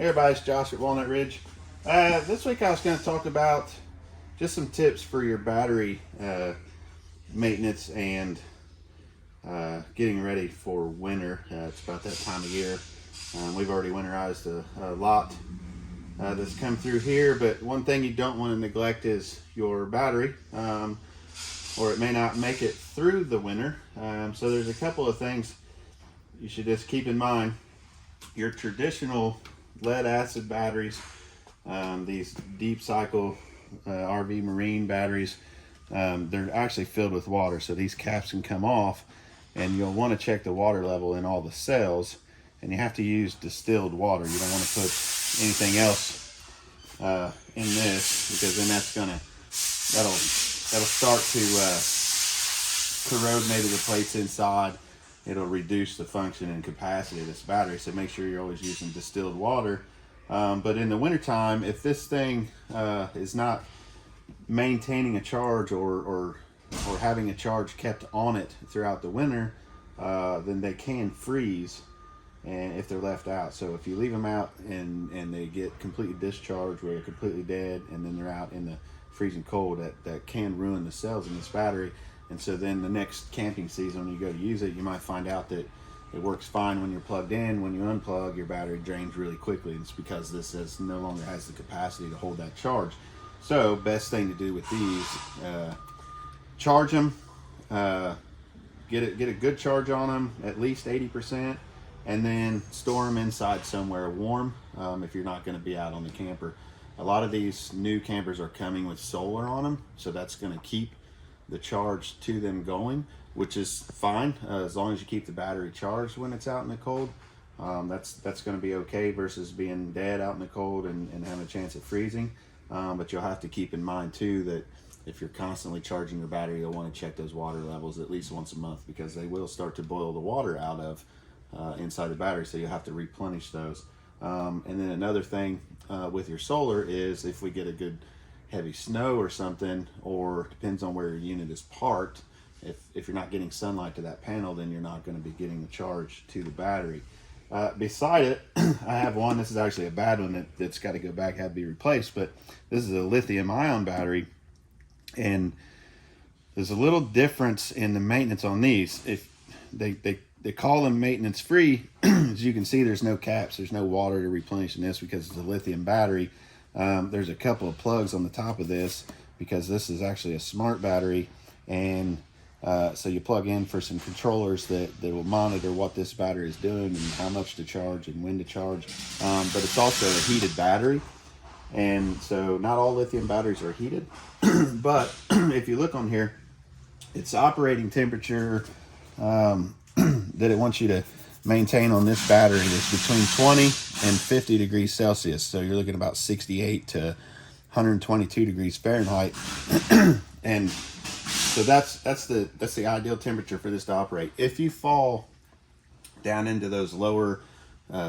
Hey everybody, it's Josh at Walnut Ridge. This week I was going to talk about just some tips for your battery maintenance and getting ready for winter. It's about that time of year. We've already winterized a lot that's come through here, but one thing you don't want to neglect is your battery, or it may not make it through the winter. So there's a couple of things you should just keep in mind. Your traditional lead acid batteries, these deep cycle RV marine batteries, they're actually filled with water, so these caps can come off, and you'll want to check the water level in all the cells, and you have to use distilled water. You don't want to put anything else in this, because then that'll start to corrode maybe the plates inside. It'll reduce the function and capacity of this battery, so make sure you're always using distilled water. But in the wintertime, if this thing is not maintaining a charge or having a charge kept on it throughout the winter, then they can freeze, and if they're left out. So if you leave them out and they get completely discharged, where they're completely dead, and then they're out in the freezing cold, that can ruin the cells in this battery. And so then the next camping season, when you go to use it, you might find out that it works fine when you're plugged in. When you unplug, your battery drains really quickly. It's because this no longer has the capacity to hold that charge. So best thing to do with these, charge them, get a good charge on them, at least 80%, and then store them inside somewhere warm if you're not going to be out on the camper. A lot of these new campers are coming with solar on them, so that's going to keep the charge to them going, which is fine as long as you keep the battery charged when it's out in the cold. That's going to be okay versus being dead out in the cold and having a chance of freezing. But you'll have to keep in mind too that if you're constantly charging your battery, you'll want to check those water levels at least once a month, because they will start to boil the water out of inside the battery, so you'll have to replenish those. And then another thing with your solar is, if we get a good heavy snow or something, or depends on where your unit is parked, if you're not getting sunlight to that panel, then you're not going to be getting the charge to the battery. Beside it, I have one. This is actually a bad one that's got to go back, have to be replaced, but this is a lithium ion battery, and there's a little difference in the maintenance on these. If they call them maintenance free, as you can see, there's no caps, there's no water to replenish in this because it's a lithium battery. There's a couple of plugs on the top of this because this is actually a smart battery, and so you plug in for some controllers that will monitor what this battery is doing and how much to charge and when to charge. But it's also a heated battery, and so not all lithium batteries are heated. But if you look on here, its operating temperature that it wants you to maintain on this battery is between 20 and 50 degrees Celsius. So you're looking about 68 to 122 degrees Fahrenheit. And so that's the ideal temperature for this to operate. If you fall down into those lower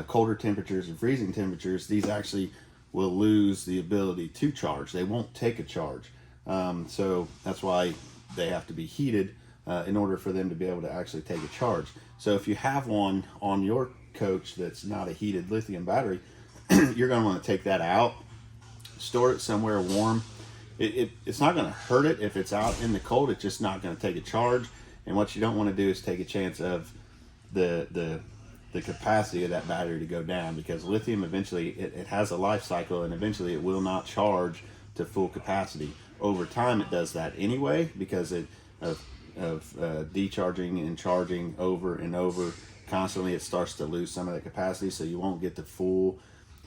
colder temperatures and freezing temperatures, these actually will lose the ability to charge. They won't take a charge. So that's why they have to be heated in order for them to be able to actually take a charge. So if you have one on your coach that's not a heated lithium battery, you're going to want to take that out, store it somewhere warm. It's not going to hurt it if it's out in the cold. It's just not going to take a charge. And what you don't want to do is take a chance of the capacity of that battery to go down, because lithium eventually it has a life cycle, and eventually it will not charge to full capacity. Over time it does that anyway, because of decharging and charging over and over constantly, it starts to lose some of that capacity, so you won't get the full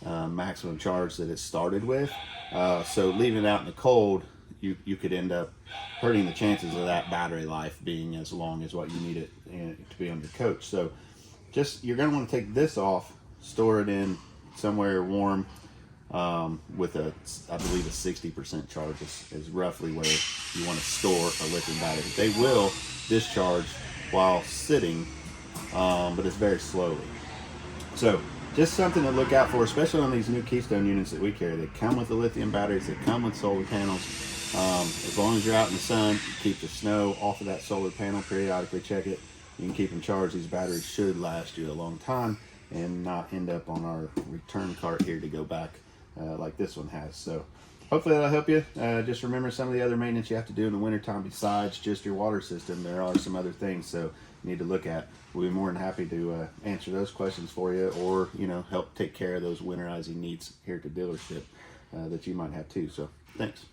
maximum charge that it started with. So leaving it out in the cold, you could end up hurting the chances of that battery life being as long as what you need it to be on your coach. So you're going to want to take this off, store it in somewhere warm, with I believe a 60% charge is roughly where you want to store a lithium battery. They will discharge while sitting, but it's very slowly. So just something to look out for, especially on these new Keystone units that we carry. They come with the lithium batteries, they come with solar panels. As long as you're out in the sun, keep the snow off of that solar panel, periodically check it. You can keep them charged. These batteries should last you a long time. and not end up on our return cart here to go back like this one has. So hopefully that'll help you. Just remember some of the other maintenance you have to do in the wintertime besides just your water system. There are some other things so you need to look at. We'll be more than happy to answer those questions for you, or help take care of those winterizing needs here at the dealership that you might have too. So thanks.